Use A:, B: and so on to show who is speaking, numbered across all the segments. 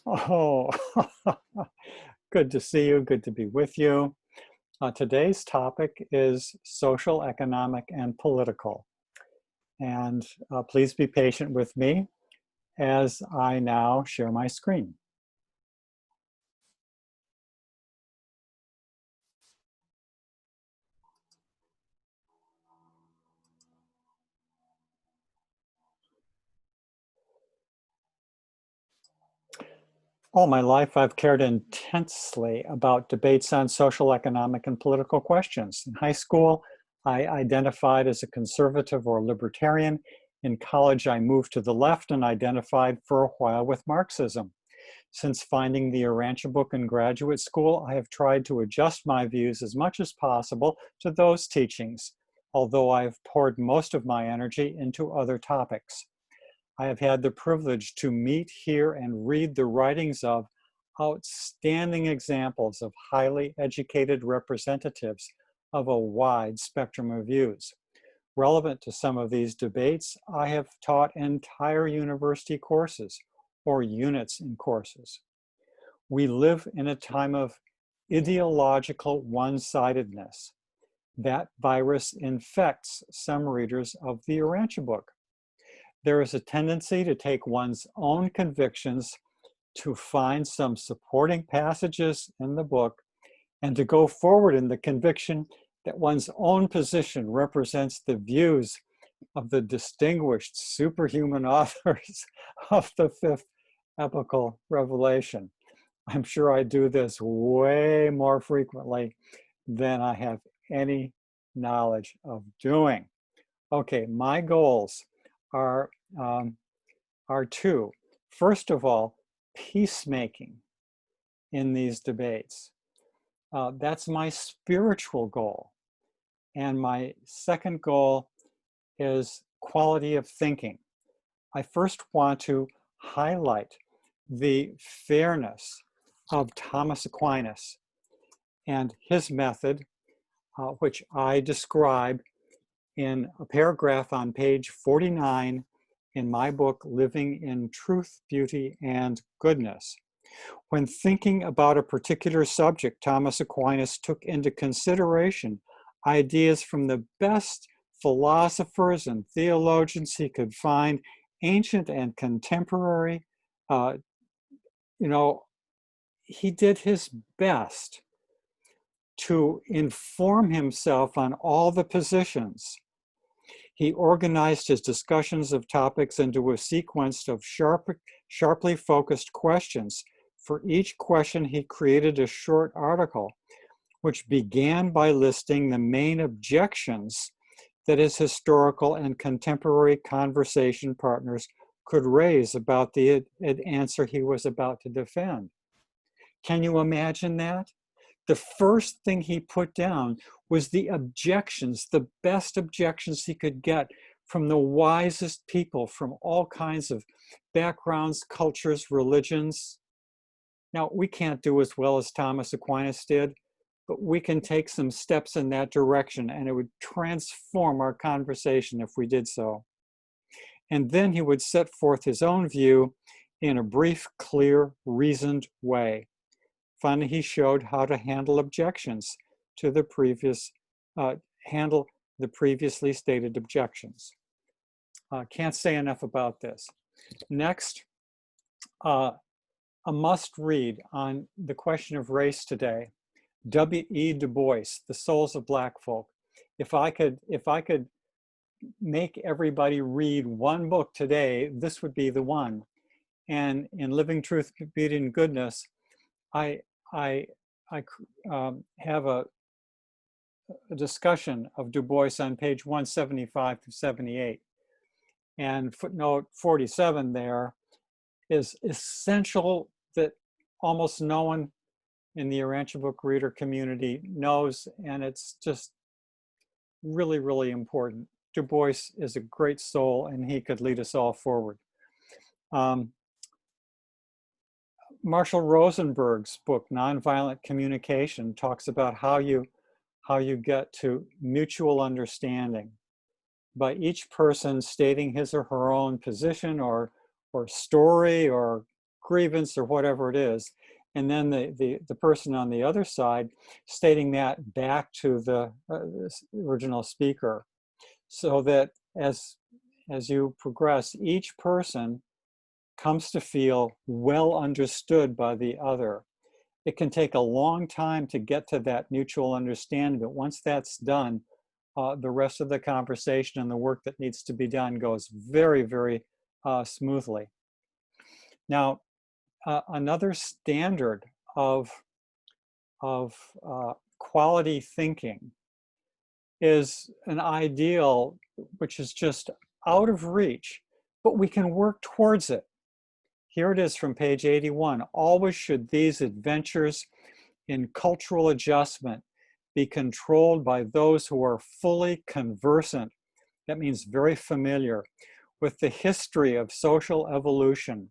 A: Oh, good to see you. Good to be with you. Today's topic is social, economic, and political. And please be patient with me as I now share my screen. All my life, I've cared intensely about debates on social, economic, and political questions. In high school, I identified as a conservative or libertarian. In college, I moved to the left and identified for a while with Marxism. Since finding the Urantia Book in graduate school, I have tried to adjust my views as much as possible to those teachings, although I've poured most of my energy into other topics. I have had the privilege to meet, hear, and read the writings of outstanding examples of highly educated representatives of a wide spectrum of views. Relevant to some of these debates, I have taught entire university courses or units in courses. We live in a time of ideological one-sidedness. That virus infects some readers of the Urantia Book. There is a tendency to take one's own convictions, to find some supporting passages in the book, and to go forward in the conviction that one's own position represents the views of the distinguished superhuman authors of the fifth epical revelation. I'm sure I do this way more frequently than I have any knowledge of doing. Okay, my goals are, um, are two. First of all, peacemaking in these debates. That's my spiritual goal. And my second goal is quality of thinking. I first want to highlight the fairness of Thomas Aquinas and his method, which I describe in a paragraph on page 49 in my book, Living in Truth, Beauty, and Goodness. When thinking about a particular subject, Thomas Aquinas took into consideration ideas from the best philosophers and theologians he could find, ancient and contemporary. Uh, you know, he did his best to inform himself on all the positions. He organized his discussions of topics into a sequence of sharply focused questions. For each question, he created a short article, which began by listing the main objections that his historical and contemporary conversation partners could raise about the answer he was about to defend. Can you imagine that? The first thing he put down was the objections, the best objections he could get from the wisest people from all kinds of backgrounds, cultures, religions. Now, we can't do as well as Thomas Aquinas did, but we can take some steps in that direction, and it would transform our conversation if we did so. And then he would set forth his own view in a brief, clear, reasoned way. Finally, he showed how to handle objections to the previously stated objections. Can't say enough about this. Next, a must read on the question of race today. W.E. Du Bois, The Souls of Black Folk. If I could make everybody read one book today, this would be the one. And in Living Truth, Beauty, and Goodness, I have a discussion of Du Bois on page 175 to 78. And footnote 47 there is essential that almost no one in the Urantia Book reader community knows, and it's just really, really important. Du Bois is a great soul, and he could lead us all forward. Marshall Rosenberg's book, Nonviolent Communication, talks about how you get to mutual understanding by each person stating his or her own position or story or grievance or whatever it is. And then the person on the other side stating that back to the original speaker, so that as you progress, each person comes to feel well understood by the other. It can take a long time to get to that mutual understanding, but once that's done, the rest of the conversation and the work that needs to be done goes very, very smoothly. Now, another standard of quality thinking is an ideal which is just out of reach, but we can work towards it. Here it is from page 81. Always should these adventures in cultural adjustment be controlled by those who are fully conversant, that means very familiar, with the history of social evolution.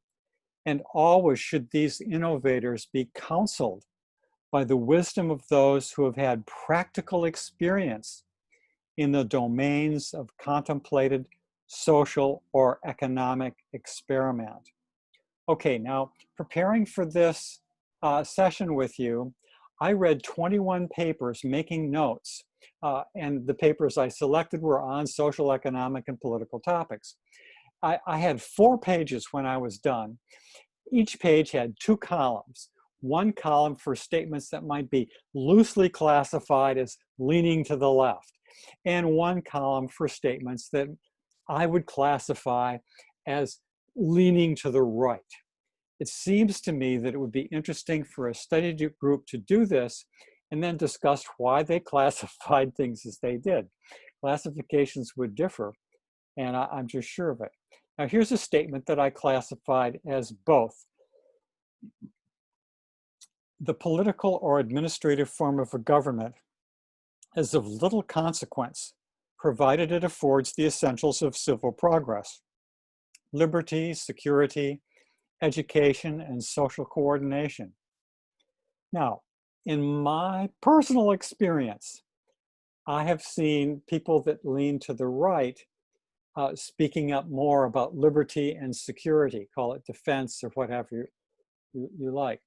A: And always should these innovators be counseled by the wisdom of those who have had practical experience in the domains of contemplated social or economic experiment. Okay, now preparing for this session with you, I read 21 papers making notes, and the papers I selected were on social, economic, and political topics. I had 4 pages when I was done. Each page had 2 columns. One column for statements that might be loosely classified as leaning to the left, and one column for statements that I would classify as leaning to the right. It seems to me that it would be interesting for a study group to do this and then discuss why they classified things as they did. Classifications would differ, and I'm just sure of it. Now, here's a statement that I classified as both. The political or administrative form of a government is of little consequence, provided it affords the essentials of civil progress: liberty, security, education, and social coordination. Now, in my personal experience, I have seen people that lean to the right speaking up more about liberty and security, call it defense or whatever you like,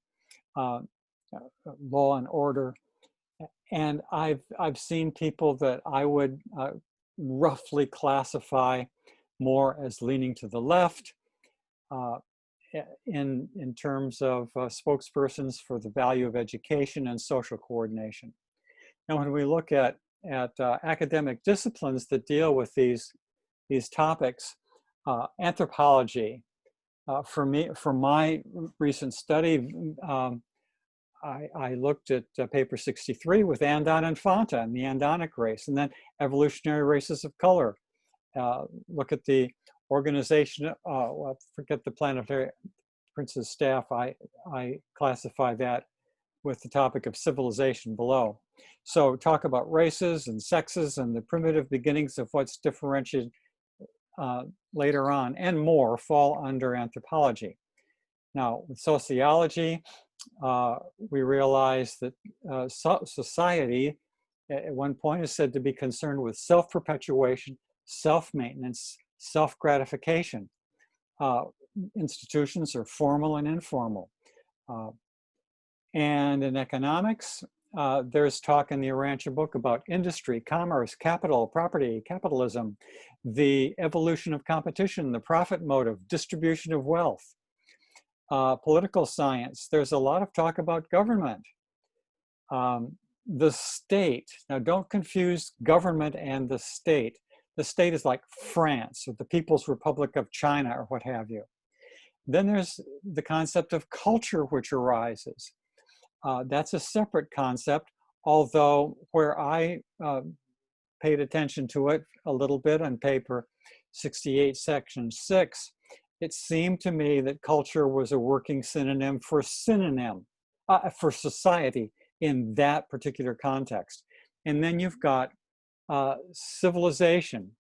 A: law and order. And I've seen people that I would roughly classify more as leaning to the left, in terms of spokespersons for the value of education and social coordination. Now, when we look at academic disciplines that deal with these topics, anthropology, for my recent study, I looked at paper 63 with Andon and Fanta and the Andonic race, and then evolutionary races of color. Look at the organization, well, forget the planetary prince's staff, I classify that with the topic of civilization below. So talk about races and sexes and the primitive beginnings of what's differentiated later on and more fall under anthropology. Now, with sociology, we realize that society at one point is said to be concerned with self-perpetuation, self-maintenance, self-gratification. Institutions are formal and informal. And in economics, there's talk in the Urantia book about industry, commerce, capital, property, capitalism, the evolution of competition, the profit motive, distribution of wealth. Political science, there's a lot of talk about government. The state, now don't confuse government and the state. The state is like France or the People's Republic of China or what have you. Then there's the concept of culture which arises. That's a separate concept, although where I paid attention to it a little bit on paper 68, section 6, it seemed to me that culture was a working synonym for for society in that particular context. And then you've got civilization.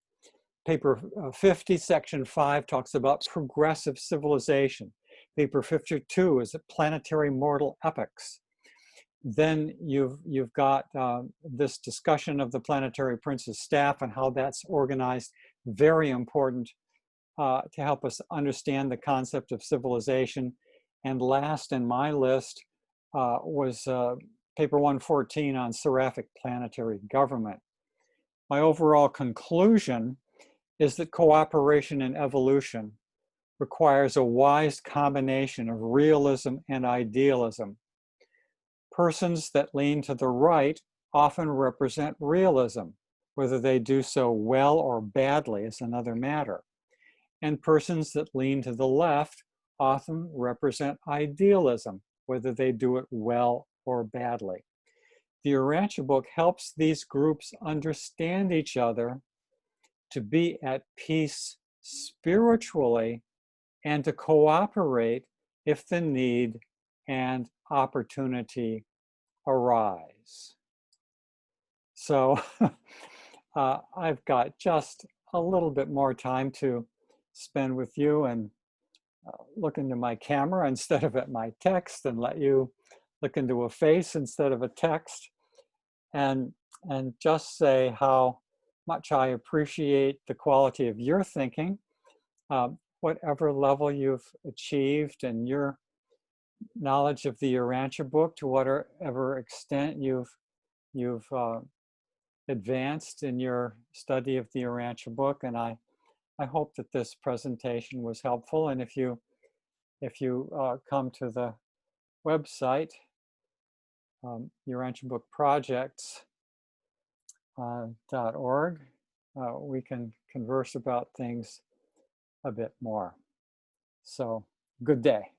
A: Paper 50, section 5 talks about progressive civilization. Paper 52 is planetary mortal epochs. Then you've got this discussion of the planetary prince's staff and how that's organized, very important to help us understand the concept of civilization. And last in my list was paper 114 on seraphic planetary government. My overall conclusion is that cooperation in evolution requires a wise combination of realism and idealism. Persons that lean to the right often represent realism. Whether they do so well or badly is another matter. And persons that lean to the left often represent idealism, whether they do it well or badly. The Urantia book helps these groups understand each other, to be at peace spiritually, and to cooperate if the need and opportunity arise. So I've got just a little bit more time to spend with you and look into my camera instead of at my text, and let you look into a face instead of a text, and just say how much I appreciate the quality of your thinking, whatever level you've achieved in your knowledge of the Urantia book, to whatever extent you've advanced in your study of the Urantia book. And I hope that this presentation was helpful. And if you come to the website, urantiabookprojects.org, we can converse about things a bit more. So, good day.